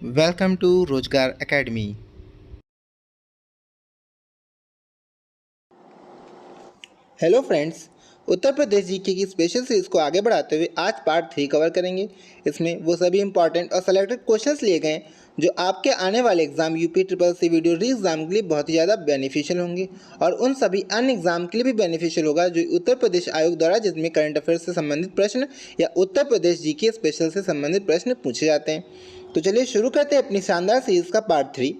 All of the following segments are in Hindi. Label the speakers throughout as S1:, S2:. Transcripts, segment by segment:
S1: वेलकम टू रोजगार academy. Hello friends, Uttar Pradesh GK की स्पेशल सीरीज को आगे बढ़ाते हुए आज पार्ट 3 कवर करेंगे। इसमें वो सभी इंपॉर्टेंट और सेलेक्टेड क्वेश्चंस लिए गए जो आपके आने वाले exam UP triple C VDO re exam के लिए बहुत ही ज़्यादा बेनिफिशियल होंगे और उन सभी अन्य एग्जाम के लिए भी बेनिफिशियल होगा जो उत्तर प्रदेश आयोग द्वारा जिसमें करंट अफेयर्स से संबंधित प्रश्न या उत्तर प्रदेश जीके स्पेशल से संबंधित प्रश्न पूछे जाते हैं। तो चलिए शुरू करते हैं अपनी शानदार सीरीज का पार्ट 3।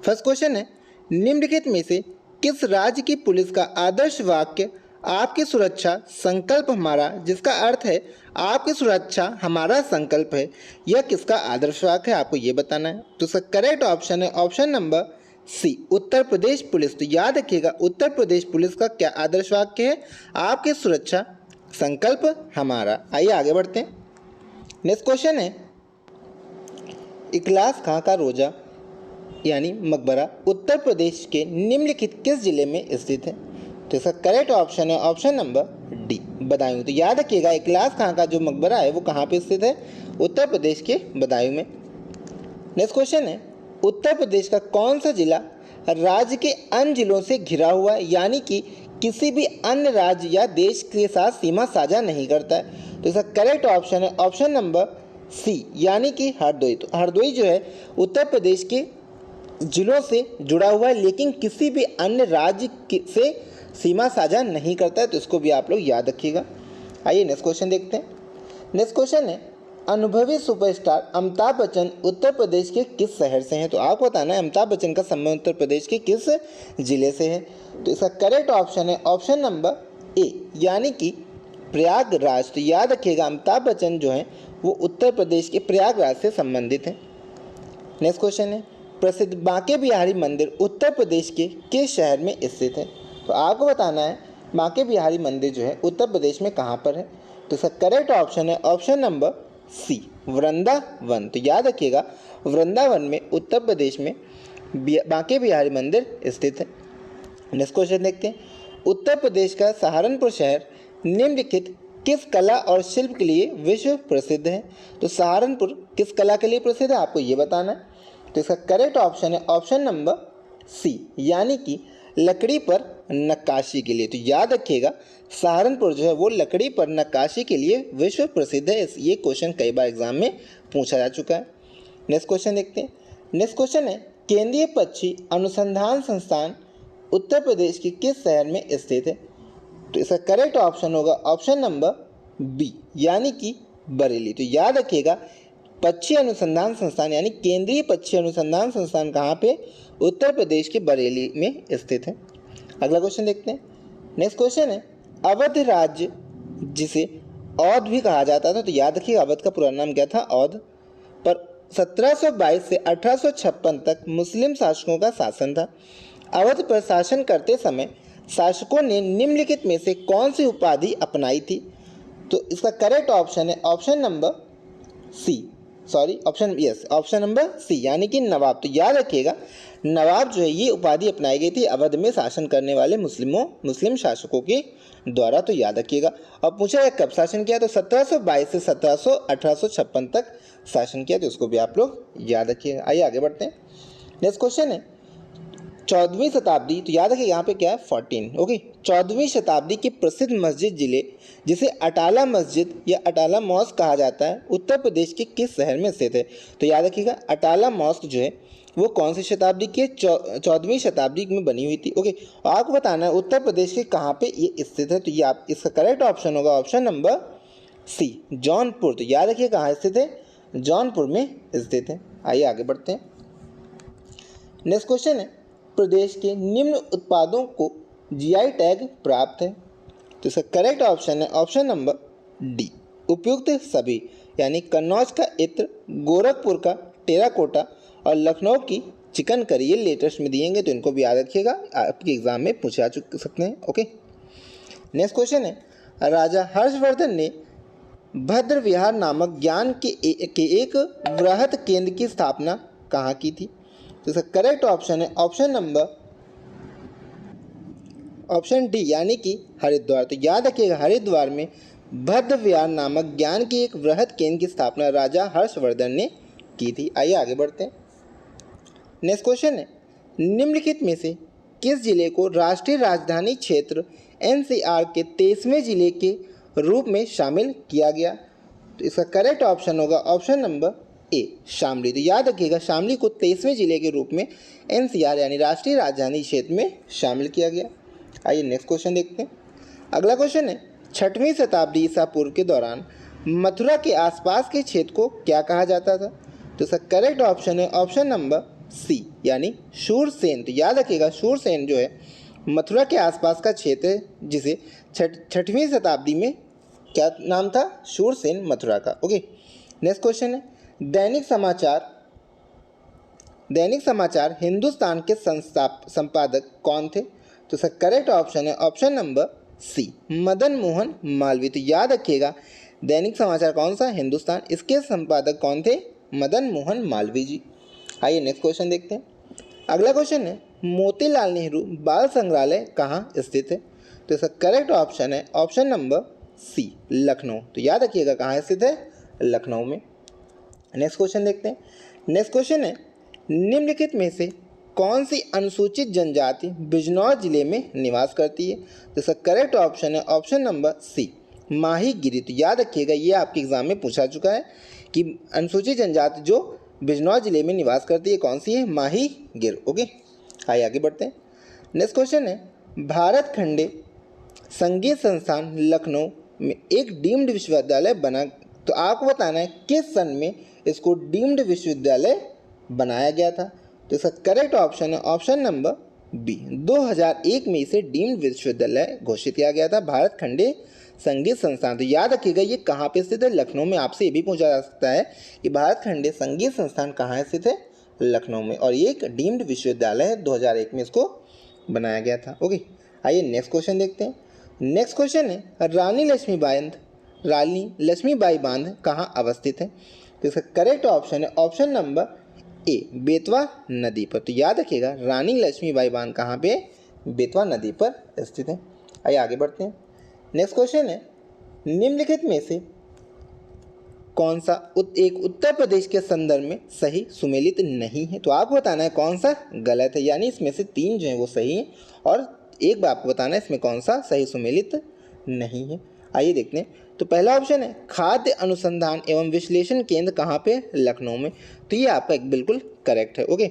S1: फर्स्ट क्वेश्चन है, निम्नलिखित में से किस राज्य की पुलिस का आदर्श वाक्य आपकी सुरक्षा संकल्प हमारा, जिसका अर्थ है आपकी सुरक्षा हमारा संकल्प है, यह किसका आदर्श वाक्य है आपको ये बताना है। तो इसका करेक्ट ऑप्शन है ऑप्शन नंबर सी, उत्तर प्रदेश पुलिस। तो याद रखिएगा उत्तर प्रदेश पुलिस का क्या आदर्श वाक्य है, आपकी सुरक्षा संकल्प हमारा। आइए आगे बढ़ते हैं। नेक्स्ट क्वेश्चन है, इखलास खां का रोजा यानी मकबरा उत्तर प्रदेश के निम्नलिखित किस जिले में स्थित है। तो इसका करेक्ट ऑप्शन है ऑप्शन नंबर डी, बदायूं। तो याद रखिएगा इखलास खां का जो मकबरा है वो कहाँ पे स्थित है, उत्तर प्रदेश के बदायूं में। नेक्स्ट क्वेश्चन है, उत्तर प्रदेश का कौन सा जिला राज्य के अन्य जिलों से घिरा हुआ है, यानी कि किसी भी अन्य राज्य या देश के साथ सीमा साझा नहीं करता है। तो इसका करेक्ट ऑप्शन है ऑप्शन नंबर सी, यानी कि हरदोई। तो हरदोई जो है उत्तर प्रदेश के जिलों से जुड़ा हुआ है लेकिन किसी भी अन्य राज्य से सीमा साझा नहीं करता है, तो इसको भी आप लोग याद रखिएगा। आइए नेक्स्ट क्वेश्चन देखते हैं। नेक्स्ट क्वेश्चन है, अनुभवी सुपरस्टार अमिताभ बच्चन उत्तर प्रदेश के किस शहर से हैं। तो आपको बताना है अमिताभ बच्चन का संबंध उत्तर प्रदेश के किस जिले से है। तो इसका करेक्ट ऑप्शन है ऑप्शन नंबर ए, यानी कि प्रयागराज। तो याद रखिएगा अमिताभ बच्चन जो हैं वो उत्तर प्रदेश के प्रयागराज से संबंधित हैं। नेक्स्ट क्वेश्चन है, प्रसिद्ध बांके बिहारी मंदिर उत्तर प्रदेश के किस शहर में स्थित है। तो आपको बताना है बांके बिहारी मंदिर जो है उत्तर प्रदेश में कहाँ पर है। तो इसका करेक्ट ऑप्शन है ऑप्शन नंबर सी, वृंदावन। तो याद रखिएगा वृंदावन में उत्तर प्रदेश में बांके बिहारी मंदिर स्थित है। नेक्स्ट क्वेश्चन देखते हैं, उत्तर प्रदेश का सहारनपुर शहर निम्नलिखित किस कला और शिल्प के लिए विश्व प्रसिद्ध है। तो सहारनपुर किस कला के लिए प्रसिद्ध है आपको ये बताना है। तो इसका करेक्ट ऑप्शन है ऑप्शन नंबर सी, यानी कि लकड़ी पर नक्काशी के लिए। तो याद रखिएगा सहारनपुर जो है वो लकड़ी पर नक्काशी के लिए विश्व प्रसिद्ध है। ये क्वेश्चन कई बार एग्जाम में पूछा जा चुका है। नेक्स्ट क्वेश्चन देखते हैं। नेक्स्ट क्वेश्चन है, केंद्रीय पक्षी अनुसंधान संस्थान उत्तर प्रदेश के किस शहर में स्थित है। तो इसका करेक्ट ऑप्शन होगा ऑप्शन नंबर बी, यानी कि बरेली। तो याद रखिएगा पक्षी अनुसंधान संस्थान यानी केंद्रीय पक्षी अनुसंधान संस्थान कहाँ पे, उत्तर प्रदेश के बरेली में स्थित है। अगला क्वेश्चन देखते हैं। नेक्स्ट क्वेश्चन है, अवध राज्य जिसे औध भी कहा जाता था। तो याद रखिए अवध का पूरा नाम क्या था, औध। पर 1722 से 1856 तक मुस्लिम शासकों का शासन था। अवध पर शासन करते समय शासकों ने निम्नलिखित में से कौन सी उपाधि अपनाई थी। तो इसका करेक्ट ऑप्शन है option number C, option number C, यानी कि नवाब। तो याद रखिएगा नवाब जो है ये उपाधि अपनाई गई थी अवध में शासन करने वाले मुस्लिम शासकों के द्वारा। तो याद रखिएगा। अब पूछा है कब शासन किया, तो 1722 से 1856 तक शासन किया। तो उसको भी आप लोग याद रखिएगा। आइए आगे बढ़ते हैं। नेक्स्ट क्वेश्चन है, 14वीं शताब्दी। तो याद रखिए यहाँ पे क्या है 14, ओके। 14वीं शताब्दी की प्रसिद्ध मस्जिद जिसे अटाला मस्जिद या अटाला मॉस्क कहा जाता है उत्तर प्रदेश के किस शहर में स्थित है। तो याद रखिएगा अटाला मॉस्क जो है वो कौन सी शताब्दी की है, 14वीं शताब्दी में बनी हुई थी, ओके। आपको बताना है उत्तर प्रदेश के कहाँ पे ये स्थित है। तो ये आप इसका करेक्ट ऑप्शन होगा ऑप्शन नंबर सी, जौनपुर। तो याद रखिए कहाँ स्थित है, जौनपुर में स्थित है। आइए आगे बढ़ते हैं। नेक्स्ट क्वेश्चन है, प्रदेश के निम्न उत्पादों को जीआई टैग प्राप्त है। तो इसका करेक्ट ऑप्शन है ऑप्शन नंबर डी, उपयुक्त सभी, यानी कन्नौज का इत्र, गोरखपुर का टेराकोटा और लखनऊ की चिकन करी। ये लेटेस्ट में दिएंगे तो इनको भी याद रखिएगा, आपके एग्जाम में पूछा सकते हैं, ओके। नेक्स्ट क्वेश्चन है, राजा हर्षवर्धन ने भद्र विहार नामक ज्ञान के एक वृहत केंद्र की स्थापना कहाँ की थी। तो इसका करेक्ट ऑप्शन है ऑप्शन नंबर ऑप्शन डी, यानी कि हरिद्वार। तो याद रखिएगा हरिद्वार में भद्र विहार नामक ज्ञान की एक वृहत केंद्र की स्थापना राजा हर्षवर्धन ने की थी। आइए आगे बढ़ते हैं। नेक्स्ट क्वेश्चन है, निम्नलिखित में से किस जिले को राष्ट्रीय राजधानी क्षेत्र एनसीआर के 23वें जिले के रूप में शामिल किया गया? तो इसका करेक्ट ऑप्शन होगा ऑप्शन नंबर ए, शामली। तो याद रखिएगा, शामली को 23वें जिले के रूप में एनसीआर यानी राष्ट्रीय राजधानी क्षेत्र में शामिल किया गया। आइए नेक्स्ट क्वेश्चन देखते हैं। अगला क्वेश्चन है, 6वीं शताब्दी ईसा पूर्व के दौरान मथुरा के आसपास के क्षेत्र को क्या कहा जाता था? तो इसका करेक्ट ऑप्शन है ऑप्शन नंबर सी, यानी शूरसेन। तो याद रखिएगा, शूरसेन जो है मथुरा के आसपास का क्षेत्र है, जिसे 6वीं शताब्दी में क्या नाम था? शूरसेन मथुरा का। ओके, नेक्स्ट क्वेश्चन है, दैनिक समाचार हिंदुस्तान के संपादक कौन थे? तो इसका करेक्ट ऑप्शन है option number C, Madan Mohan Malviya. तो याद रखिएगा, दैनिक समाचार कौन सा? हिंदुस्तान। इसके संपादक कौन थे? मदन मोहन मालवीय जी। आइए नेक्स्ट क्वेश्चन देखते हैं। अगला क्वेश्चन है, मोतीलाल नेहरू बाल संग्रहालय कहाँ स्थित है? तो इसका करेक्ट ऑप्शन है ऑप्शन नंबर सी, लखनऊ। तो याद रखिएगा कहाँ स्थित है? लखनऊ में। नेक्स्ट क्वेश्चन देखते हैं। नेक्स्ट क्वेश्चन है, निम्नलिखित में से कौन सी अनुसूचित जनजाति बिजनौर जिले में निवास करती है? तो इसका करेक्ट ऑप्शन है ऑप्शन नंबर सी, माही गिरी। तो याद रखिएगा, ये आपके एग्जाम में पूछा चुका है कि अनुसूचित जनजाति जो बिजनौर जिले में निवास करती है कौन सी है? माही गिर। ओके, आइए आगे बढ़ते हैं। नेक्स्ट क्वेश्चन है, भारत खंडे संगीत संस्थान लखनऊ में एक डीम्ड विश्वविद्यालय बना, तो आपको बताना है किस सन में इसको डीम्ड विश्वविद्यालय बनाया गया था? तो इसका करेक्ट ऑप्शन है ऑप्शन नंबर बी, 2001 में इसे डीम्ड विश्वविद्यालय घोषित किया गया था, भारत खंडे संगीत संस्थान। तो याद रखिएगा, ये कहाँ पे स्थित है? लखनऊ में। आपसे ये भी पूछा जा सकता है कि भारत खंडे संगीत संस्थान कहाँ स्थित है? लखनऊ में। और ये एक डीम्ड विश्वविद्यालय है, 2001 में इसको बनाया गया था। ओके, आइए नेक्स्ट क्वेश्चन देखते हैं। नेक्स्ट क्वेश्चन है, रानी लक्ष्मीबाई बांध कहाँ अवस्थित है? तो इसका करेक्ट ऑप्शन है ऑप्शन नंबर ए, बेतवा नदी पर। तो याद रखिएगा, रानी लक्ष्मीबाई बांध कहाँ पे? बेतवा नदी पर स्थित है। आइए आगे बढ़ते हैं। नेक्स्ट क्वेश्चन है, निम्नलिखित में से कौन सा एक उत्तर प्रदेश के संदर्भ में सही सुमेलित नहीं है? तो आपको बताना है कौन सा गलत है, यानी इसमें से 3 जो है वो सही है और एक बार आपको बताना है इसमें कौन सा सही सुमेलित नहीं है। आइए देखते हैं। तो पहला ऑप्शन है, खाद्य अनुसंधान एवं विश्लेषण केंद्र कहाँ पे? लखनऊ में। तो ये आपका एक बिल्कुल करेक्ट है। ओके,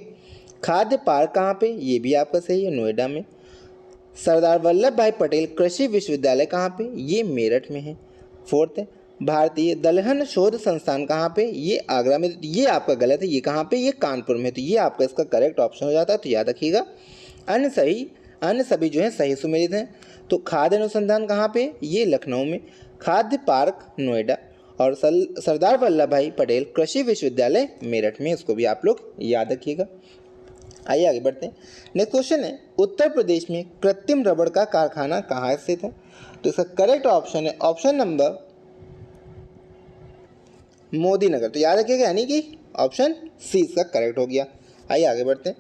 S1: खाद्य पार्क कहाँ पे? ये भी आपका सही है, नोएडा में। सरदार वल्लभ भाई पटेल कृषि विश्वविद्यालय कहाँ पे? ये मेरठ में है। फोर्थ है, भारतीय दलहन शोध संस्थान कहाँ पे? ये आगरा में। ये आपका गलत है, ये कहाँ पे? ये कानपुर में। तो ये आपका इसका करेक्ट ऑप्शन हो जाता है। तो याद रखिएगा, अन्य सभी जो है सही सुमेलित हैं। तो खाद्य अनुसंधान कहाँ पे? ये लखनऊ में। खाद्य पार्क नोएडा और सरदार वल्लभ भाई पटेल कृषि विश्वविद्यालय मेरठ में। इसको भी आप लोग याद रखिएगा। आइए आगे बढ़ते हैं। नेक्स्ट क्वेश्चन है, उत्तर प्रदेश में कृत्रिम रबड़ का कारखाना कहाँ स्थित है? तो इसका करेक्ट ऑप्शन है ऑप्शन नंबर मोदी नगर। तो याद रखिएगा, यानी कि ऑप्शन सी इसका करेक्ट हो गया। आइए आगे बढ़ते हैं।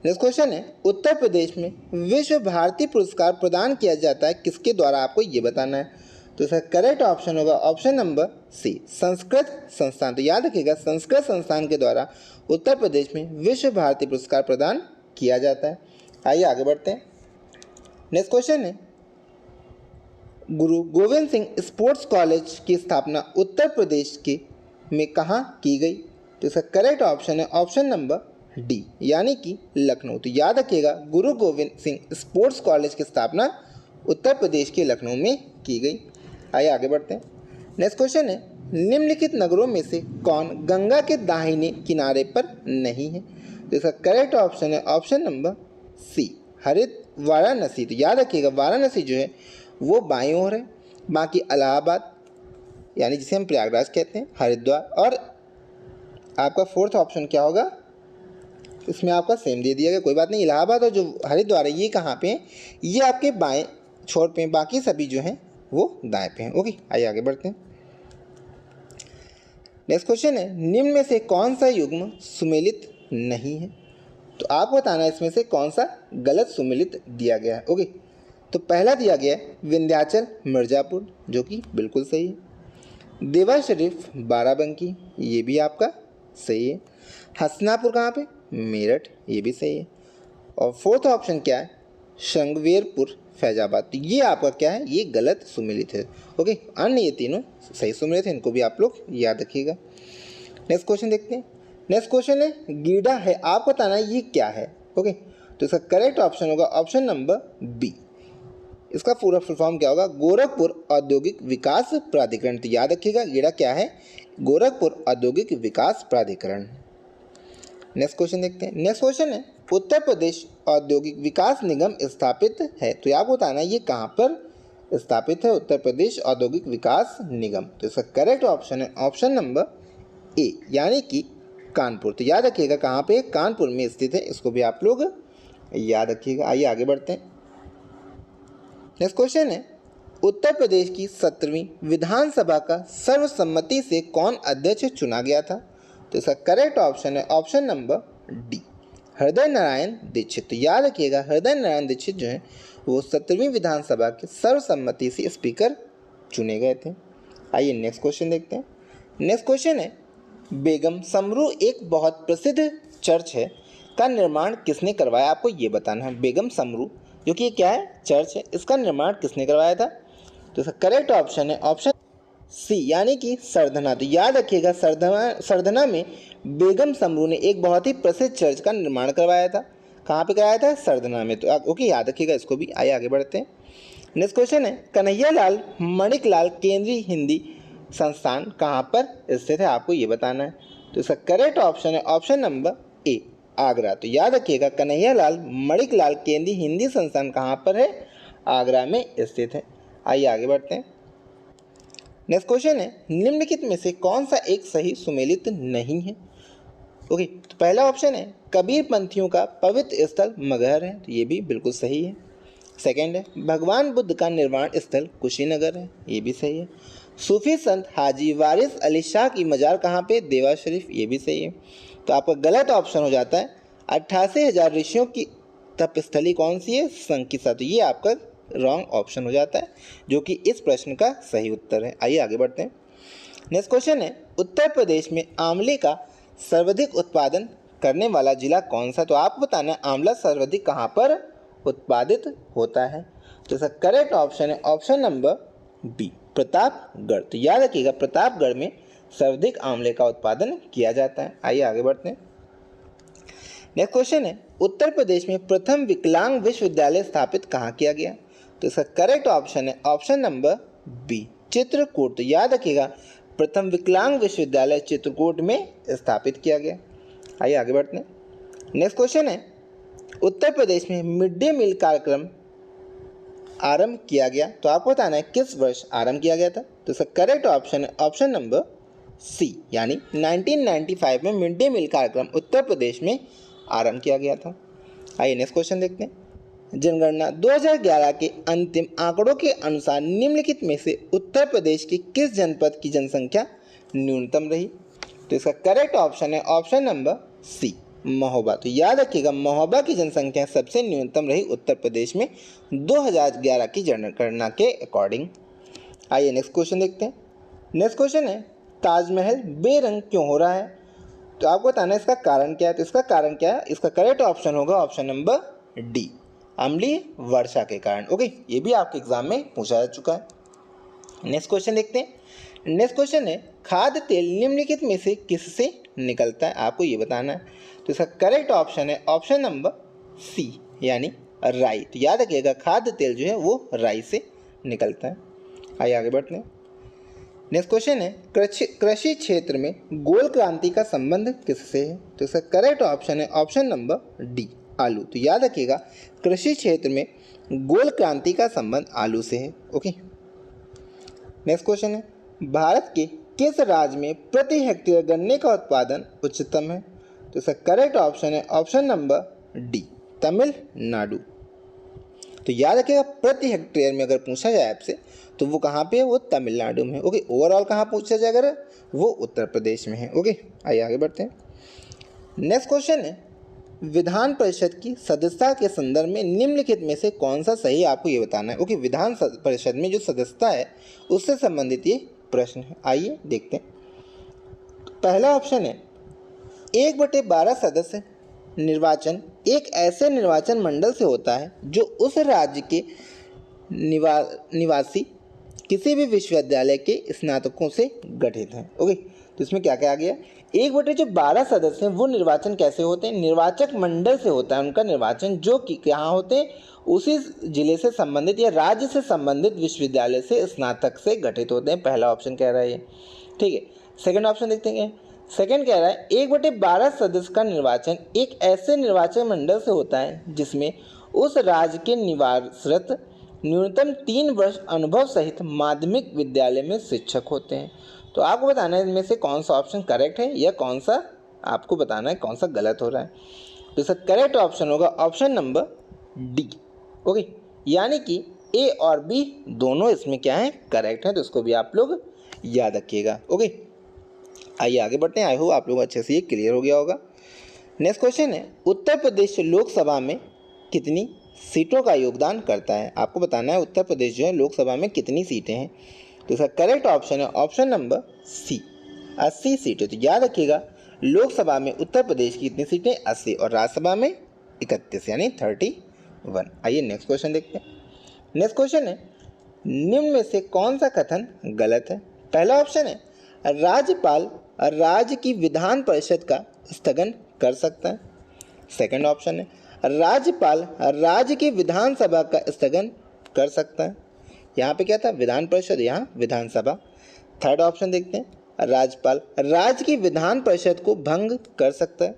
S1: नेक्स्ट क्वेश्चन है, उत्तर प्रदेश में विश्व भारती पुरस्कार प्रदान किया जाता है किसके द्वारा? आपको ये बताना है। तो इसका करेक्ट ऑप्शन होगा ऑप्शन नंबर सी, संस्कृत संस्थान। तो याद रखिएगा, संस्कृत संस्थान के द्वारा उत्तर प्रदेश में विश्व भारती पुरस्कार प्रदान किया जाता है। आइए आगे बढ़ते हैं। नेक्स्ट क्वेश्चन है, गुरु गोविंद सिंह स्पोर्ट्स कॉलेज की स्थापना उत्तर प्रदेश के में कहाँ की गई? तो इसका करेक्ट ऑप्शन है ऑप्शन नंबर डी, यानी कि लखनऊ। तो याद रखिएगा, गुरु गोविंद सिंह स्पोर्ट्स कॉलेज की स्थापना उत्तर प्रदेश के लखनऊ में की गई। आइए आगे बढ़ते हैं। नेक्स्ट क्वेश्चन है, निम्नलिखित नगरों में से कौन गंगा के दाहिने किनारे पर नहीं है? तो इसका करेक्ट ऑप्शन है ऑप्शन नंबर सी, वाराणसी। तो याद रखिएगा, वाराणसी जो है वो बाईं ओर है, बाकी इलाहाबाद यानी जिसे हम प्रयागराज कहते हैं, हरिद्वार, और आपका फोर्थ ऑप्शन क्या होगा? इसमें आपका सेम दे दिया गया, कोई बात नहीं। इलाहाबाद और जो हरिद्वार है ये कहाँ पे हैं? ये आपके बाएं छोर पे, बाकी सभी जो हैं वो दाएं पे हैं। ओके, आइए आगे बढ़ते हैं। नेक्स्ट क्वेश्चन है, निम्न में से कौन सा युग्म सुमेलित नहीं है? तो आपको बताना है इसमें से कौन सा गलत सुमेलित दिया गया है। ओके, तो पहला दिया गया है विंध्याचल मिर्ज़ापुर, जो कि बिल्कुल सही है। देवा शरीफ बाराबंकी, ये भी आपका सही है। हसनापुर कहाँ पे? मेरठ, ये भी सही है। और फोर्थ ऑप्शन क्या है? शंगवेरपुर फैजाबाद, तो ये आपका क्या है? ये गलत सुमेलित है। ओके, अन्य ये तीनों सही सुमेलित है, इनको भी आप लोग याद रखिएगा। नेक्स्ट क्वेश्चन देखते हैं। नेक्स्ट क्वेश्चन है गीडा है, आपको बताना है ये क्या है। ओके, तो इसका करेक्ट ऑप्शन होगा ऑप्शन नंबर बी। इसका पूरा फुल फॉर्म क्या होगा? गोरखपुर औद्योगिक विकास प्राधिकरण। तो याद रखिएगा गीडा क्या है? गोरखपुर औद्योगिक विकास प्राधिकरण। नेक्स्ट क्वेश्चन देखते हैं। नेक्स्ट क्वेश्चन है उत्तर प्रदेश औद्योगिक विकास निगम स्थापित है, तो आपको बताना है ये कहाँ पर स्थापित है? उत्तर प्रदेश औद्योगिक विकास निगम। तो इसका करेक्ट ऑप्शन है ऑप्शन नंबर ए, यानी कि कानपुर। तो याद रखिएगा कहाँ पे? कानपुर में स्थित है, इसको भी आप लोग याद रखिएगा। आइए आगे बढ़ते हैं। नेक्स्ट क्वेश्चन है उत्तर प्रदेश की 17वीं विधानसभा का सर्वसम्मति से कौन अध्यक्ष चुना गया था? तो इसका करेक्ट ऑप्शन है ऑप्शन नंबर डी, हृदय नारायण दीक्षित। तो याद रखिएगा हृदय नारायण दीक्षित जो है वो 17वीं विधानसभा के सर्वसम्मति से स्पीकर चुने गए थे। आइए नेक्स्ट क्वेश्चन देखते हैं। नेक्स्ट क्वेश्चन है बेगम समरू एक बहुत प्रसिद्ध चर्च है का निर्माण किसने करवाया? आपको ये बताना है। बेगम समरू जो कि क्या है? चर्च है, इसका निर्माण किसने करवाया था? तो इसका करेक्ट ऑप्शन है ऑप्शन सी, यानी कि सरधना। तो याद रखिएगा सरधना में बेगम समरू ने एक बहुत ही प्रसिद्ध चर्च का निर्माण करवाया था। कहाँ पे कराया था? सरधना में। तो ओके, याद रखिएगा इसको भी। आइए आगे बढ़ते हैं। नेक्स्ट क्वेश्चन है कन्हैयालाल मणिकलाल केंद्रीय हिंदी संस्थान कहाँ पर स्थित है? आपको ये बताना है। तो इसका करेक्ट ऑप्शन है ऑप्शन नंबर ए, आगरा। तो याद रखिएगा कन्हैयालाल मणिकलाल केंद्रीय हिंदी संस्थान कहाँ पर है? आगरा में स्थित है। आइए आगे बढ़ते हैं। नेक्स्ट क्वेश्चन है निम्नलिखित में से कौन सा एक सही सुमेलित नहीं है? ओके, तो पहला ऑप्शन है कबीर पंथियों का पवित्र स्थल मगहर है, तो ये भी बिल्कुल सही है। सेकंड है भगवान बुद्ध का निर्वाण स्थल कुशीनगर है, ये भी सही है। सूफी संत हाजी वारिस अली शाह की मजार कहाँ पे? देवा शरीफ, ये भी सही है। तो आपका गलत ऑप्शन हो जाता है 88,000 ऋषियों की तपस्थली कौन सी है? संकिसा। तो ये आपका रॉन्ग ऑप्शन हो जाता है, जो कि इस प्रश्न का सही उत्तर है। आइए आगे बढ़ते हैं। नेक्स्ट क्वेश्चन है उत्तर प्रदेश में आंवले का सर्वाधिक उत्पादन करने वाला जिला कौन सा? तो आपको बताना है आंवला सर्वाधिक कहाँ पर उत्पादित होता है। तो इसका करेक्ट ऑप्शन है ऑप्शन नंबर बी, प्रतापगढ़। तो याद रखिएगा प्रतापगढ़ में सर्वाधिक आंवले का उत्पादन किया जाता है। आइए आगे बढ़ते हैं। नेक्स्ट क्वेश्चन है उत्तर प्रदेश में प्रथम विकलांग विश्वविद्यालय स्थापित कहाँ किया गया? तो इसका करेक्ट ऑप्शन है ऑप्शन नंबर बी, चित्रकूट। तो याद रखिएगा प्रथम विकलांग विश्वविद्यालय चित्रकूट में स्थापित किया गया। आइए आगे बढ़ते हैं। नेक्स्ट क्वेश्चन है उत्तर प्रदेश में मिड डे मील कार्यक्रम आरंभ किया गया, तो आपको बताना है किस वर्ष आरंभ किया गया था? तो इसका करेक्ट ऑप्शन है ऑप्शन नंबर सी, यानी 1995 में मिड डे मील कार्यक्रम उत्तर प्रदेश में आरंभ किया गया था। आइए नेक्स्ट क्वेश्चन देखते हैं। जनगणना 2011 के अंतिम आंकड़ों के अनुसार निम्नलिखित में से उत्तर प्रदेश की किस जनपद की जनसंख्या न्यूनतम रही? तो इसका करेक्ट ऑप्शन है ऑप्शन नंबर सी, महोबा। तो याद रखिएगा महोबा की जनसंख्या सबसे न्यूनतम रही उत्तर प्रदेश में 2011 की जनगणना के अकॉर्डिंग। आइए नेक्स्ट क्वेश्चन देखते हैं। नेक्स्ट क्वेश्चन है ताजमहल बेरंग क्यों हो रहा है? तो आपको बताना है इसका कारण क्या है। तो इसका कारण क्या है? इसका करेक्ट ऑप्शन होगा ऑप्शन नंबर डी, अम्लीय वर्षा के कारण। ओके, ये भी आपके एग्जाम में पूछा जा चुका है। नेक्स्ट क्वेश्चन देखते हैं। नेक्स्ट क्वेश्चन है खाद्य तेल निम्नलिखित में से किससे निकलता है? आपको ये बताना है। तो इसका करेक्ट ऑप्शन है ऑप्शन नंबर सी, यानी राई। तो याद रखिएगा खाद्य तेल जो है वो राई से निकलता है। आइए आगे बढ़ते हैं। नेक्स्ट क्वेश्चन है कृषि क्षेत्र में गोल क्रांति का संबंध किससे है? तो इसका करेक्ट ऑप्शन है ऑप्शन नंबर डी, आलू। तो याद रखिएगा कृषि क्षेत्र में गोल क्रांति का संबंध आलू से है। ओके, नेक्स्ट क्वेश्चन है भारत के किस राज्य में प्रति हेक्टेयर गन्ने का उत्पादन उच्चतम है? तो इसका करेक्ट ऑप्शन है ऑप्शन नंबर डी, तमिलनाडु। तो याद रखिएगा प्रति हेक्टेयर में अगर पूछा जाए आपसे तो वो कहाँ पे है? वो तमिलनाडु में है। ओके, ओवरऑल कहाँ पूछा जाए अगर वो उत्तर प्रदेश में है। ओके, आइए आगे बढ़ते हैं। नेक्स्ट क्वेश्चन है विधान परिषद की सदस्यता के संदर्भ में निम्नलिखित में से कौन सा सही? आपको ये बताना है। ओके, विधान परिषद में जो सदस्यता है उससे संबंधित ये प्रश्न है। आइए देखते हैं। पहला ऑप्शन है 1/12 सदस्य निर्वाचन एक ऐसे निर्वाचन मंडल से होता है जो उस राज्य के निवासी किसी भी विश्वविद्यालय के स्नातकों से गठित है। ओके, तो इसमें क्या क्या आ गया, 1/12 सदस्य हैं वो निर्वाचन कैसे होते हैं, निर्वाचक मंडल से होता है उनका निर्वाचन, जो कि कहाँ होते हैं, उसी जिले से संबंधित या राज्य से संबंधित विश्वविद्यालय से स्नातक से गठित होते हैं। पहला ऑप्शन कह रहा है ये, ठीक है। सेकंड ऑप्शन देखते हैं, सेकंड कह रहा है 1/12 सदस्य का निर्वाचन एक ऐसे निर्वाचन मंडल से होता है जिसमें उस राज्य के निवासरत न्यूनतम 3 वर्ष अनुभव सहित माध्यमिक विद्यालय में शिक्षक होते हैं। तो आपको बताना है इनमें से कौन सा ऑप्शन करेक्ट है या कौन सा आपको बताना है कौन सा गलत हो रहा है। तो इसका करेक्ट ऑप्शन होगा ऑप्शन नंबर डी। ओके, यानी कि ए और बी दोनों इसमें क्या है, करेक्ट है। तो इसको भी आप लोग याद रखिएगा। ओके, आइए आगे बढ़ते हैं। आई होप आप लोग अच्छे से ये क्लियर हो गया होगा। नेक्स्ट क्वेश्चन है, उत्तर प्रदेश लोकसभा में कितनी सीटों का योगदान करता है। आपको बताना है उत्तर प्रदेश जो है लोकसभा में कितनी सीटें हैं। तो इसका करेक्ट ऑप्शन है ऑप्शन नंबर सी, 80 सीटें। तो याद रखिएगा लोकसभा में उत्तर प्रदेश की कितनी सीटें, 80, और राज्यसभा में 31 यानी 31। आइए नेक्स्ट क्वेश्चन देखते हैं। नेक्स्ट क्वेश्चन है, निम्न में से कौन सा कथन गलत है। पहला ऑप्शन है, राज्यपाल राज्य की विधान परिषद का स्थगन कर सकता है। सेकंड ऑप्शन है, राज्यपाल राज्य की विधानसभा का स्थगन कर सकता है। यहाँ पे क्या था, विधान परिषद, यहाँ विधानसभा। थर्ड ऑप्शन देखते हैं, राज्यपाल राज्य की विधान परिषद को भंग कर सकता है।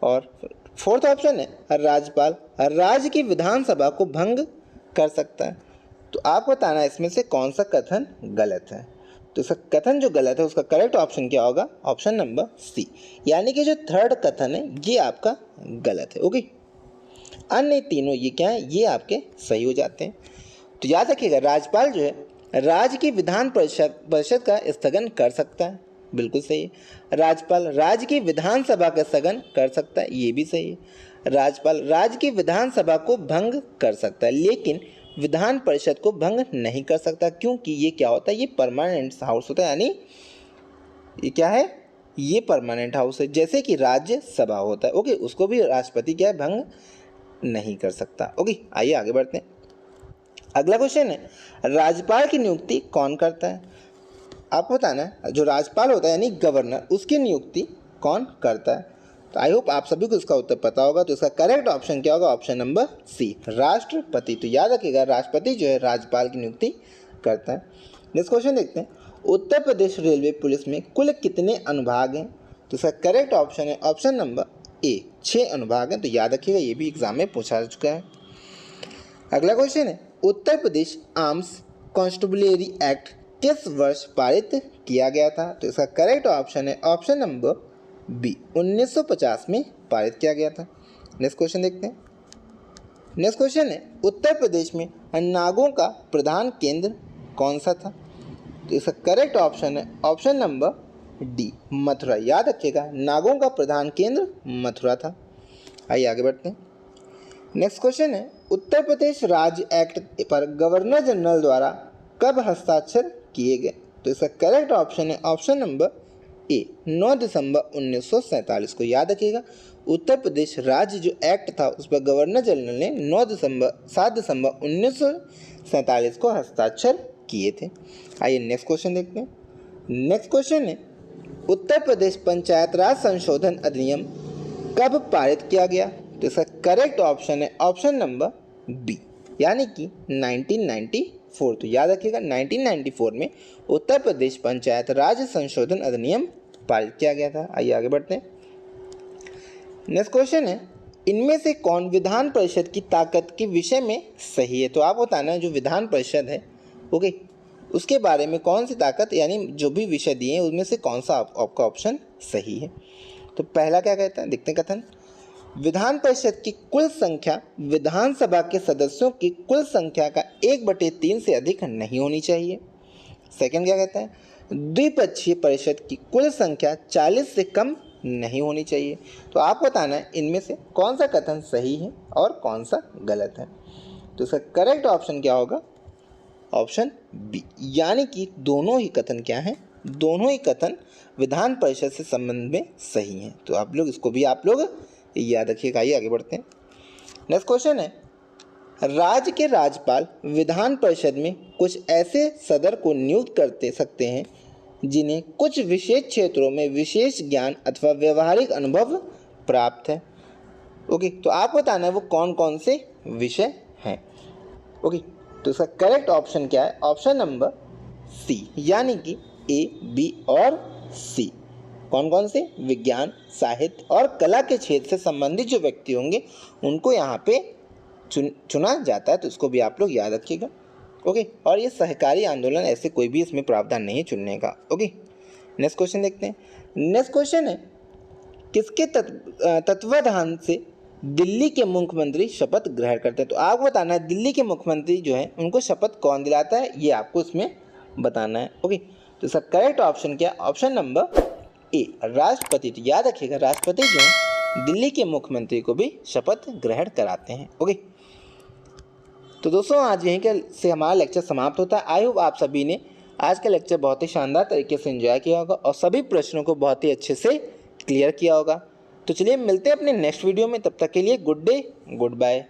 S1: और फोर्थ ऑप्शन है, राज्यपाल राज्य की विधानसभा को भंग कर सकता है। तो आपको बताना है इसमें से कौन सा कथन गलत है। तो इसका कथन जो गलत है उसका करेक्ट ऑप्शन क्या होगा, ऑप्शन नंबर सी, यानी कि जो थर्ड कथन है ये आपका गलत है। ओके, अन्य तीनों ये क्या है, ये आपके सही हो जाते हैं। तो याद रखिएगा राज्यपाल जो है राज्य की विधान परिषद का स्थगन कर सकता है, बिल्कुल सही है। राज्यपाल राज्य की विधानसभा का स्थगन कर सकता है, ये भी सही है। राज्यपाल राज्य की विधानसभा को भंग कर सकता है लेकिन विधान परिषद को भंग नहीं कर सकता, क्योंकि ये क्या होता है, ये परमानेंट हाउस होता है, यानी ये क्या है, ये परमानेंट हाउस है, जैसे कि राज्यसभा होता है। ओके, उसको भी राष्ट्रपति क्या है, भंग नहीं कर सकता। ओके, आइए आगे बढ़ते हैं। अगला क्वेश्चन है, राज्यपाल की नियुक्ति कौन करता है। आपको बताना है जो राज्यपाल होता है यानी गवर्नर, उसकी नियुक्ति कौन करता है। तो आई होप आप सभी को इसका उत्तर पता होगा। तो इसका करेक्ट ऑप्शन क्या होगा, ऑप्शन नंबर सी, राष्ट्रपति। तो याद रखिएगा राष्ट्रपति जो है राज्यपाल की नियुक्ति करता है। नेक्स्ट क्वेश्चन देखते हैं, उत्तर प्रदेश रेलवे पुलिस में कुल कितने अनुभाग हैं। तो इसका करेक्ट ऑप्शन है ऑप्शन नंबर ए, 6 अनुभाग हैं। तो याद रखिएगा ये भी एग्जाम में पूछा जा चुका है। अगला क्वेश्चन है, Uttar Pradesh arms constabulary act किस वर्ष पारित किया गया था। तो इसका करेक्ट ऑप्शन है ऑप्शन नंबर बी, 1950 में पारित किया गया था। नेक्स्ट क्वेश्चन देखते हैं। नेक्स्ट क्वेश्चन है, उत्तर प्रदेश में नागों का प्रधान केंद्र कौन सा था। तो इसका करेक्ट ऑप्शन है ऑप्शन नंबर डी, मथुरा। याद रखिएगा नागों का प्रधान केंद्र मथुरा था। आइए आगे बढ़ते हैं। नेक्स्ट क्वेश्चन है, उत्तर प्रदेश राज्य एक्ट पर गवर्नर जनरल द्वारा कब हस्ताक्षर किए गए। तो इसका करेक्ट ऑप्शन है ऑप्शन नंबर ए, 9 दिसंबर 1947 को। याद रखिएगा उत्तर प्रदेश राज्य जो एक्ट था उस पर गवर्नर जनरल ने 7 दिसंबर 1947 को हस्ताक्षर किए थे। आइए नेक्स्ट क्वेश्चन देखते हैं। नेक्स्ट क्वेश्चन है, उत्तर प्रदेश पंचायत राज संशोधन अधिनियम कब पारित किया गया। तो इसका करेक्ट ऑप्शन है ऑप्शन नंबर बी, यानी कि 1994। तो याद रखिएगा 1994 में उत्तर प्रदेश पंचायत राज संशोधन अधिनियम पारित किया गया था। आइए आगे बढ़ते हैं। नेक्स्ट क्वेश्चन है, इनमें से कौन विधान परिषद की ताकत के विषय में सही है। तो आप बताना है जो विधान परिषद है ओके उसके बारे में कौन सी ताकत यानी जो भी विषय दिए हैं उनमें से कौन सा आपका ऑप्शन सही है। तो पहला क्या कहता है, देखते हैं कथन, विधान परिषद की कुल संख्या विधानसभा के सदस्यों की कुल संख्या का 1/3 से अधिक नहीं होनी चाहिए। सेकंड क्या कहता है, द्विपक्षीय परिषद की कुल संख्या 40 से कम नहीं होनी चाहिए। तो आप बताना है इनमें से कौन सा कथन सही है और कौन सा गलत है। तो इसका करेक्ट ऑप्शन क्या होगा, ऑप्शन बी, यानी कि दोनों ही कथन क्या हैं, दोनों ही कथन विधान परिषद से संबंध में सही हैं। तो आप लोग इसको भी आप लोग याद रखिएगा। आइए आगे बढ़ते हैं। नेक्स्ट क्वेश्चन है, राज्य के राज्यपाल विधान परिषद में कुछ ऐसे सदस्य को नियुक्त करते सकते हैं जिन्हें कुछ विशेष क्षेत्रों में विशेष ज्ञान अथवा व्यवहारिक अनुभव प्राप्त है। ओके, तो आपको बताना है वो कौन कौन से विषय हैं। ओके, तो इसका करेक्ट ऑप्शन क्या है? ऑप्शन नंबर सी, यानी कि ए, बी और सी। कौन कौन से? विज्ञान, साहित्य और कला के क्षेत्र से संबंधित जो व्यक्ति होंगे उनको यहाँ पे चुना जाता है। तो इसको भी आप लोग याद रखिएगा। ओके, और ये सहकारी आंदोलन, ऐसे कोई भी इसमें प्रावधान नहीं है चुनने का। ओके, नेक्स्ट क्वेश्चन देखते हैं। नेक्स्ट क्वेश्चन है, किसके तत्वाधान से दिल्ली के मुख्यमंत्री शपथ ग्रहण करते हैं? तो आपको बताना है दिल्ली के मुख्यमंत्री जो है उनको शपथ कौन दिलाता है, ये आपको इसमें बताना है। ओके, तो इसका करेक्ट ऑप्शन क्या है? ऑप्शन नंबर ए, राष्ट्रपति। तो याद रखिएगा, राष्ट्रपति जो है दिल्ली के मुख्यमंत्री को भी शपथ ग्रहण कराते हैं। ओके, तो दोस्तों आज यहीं से हमारा लेक्चर समाप्त होता है। आई होप आप सभी ने आज का लेक्चर बहुत ही शानदार तरीके से एंजॉय किया होगा और सभी प्रश्नों को बहुत ही अच्छे से क्लियर किया होगा। तो चलिए मिलते हैं अपने नेक्स्ट वीडियो में, तब तक के लिए गुड डे, गुड बाय।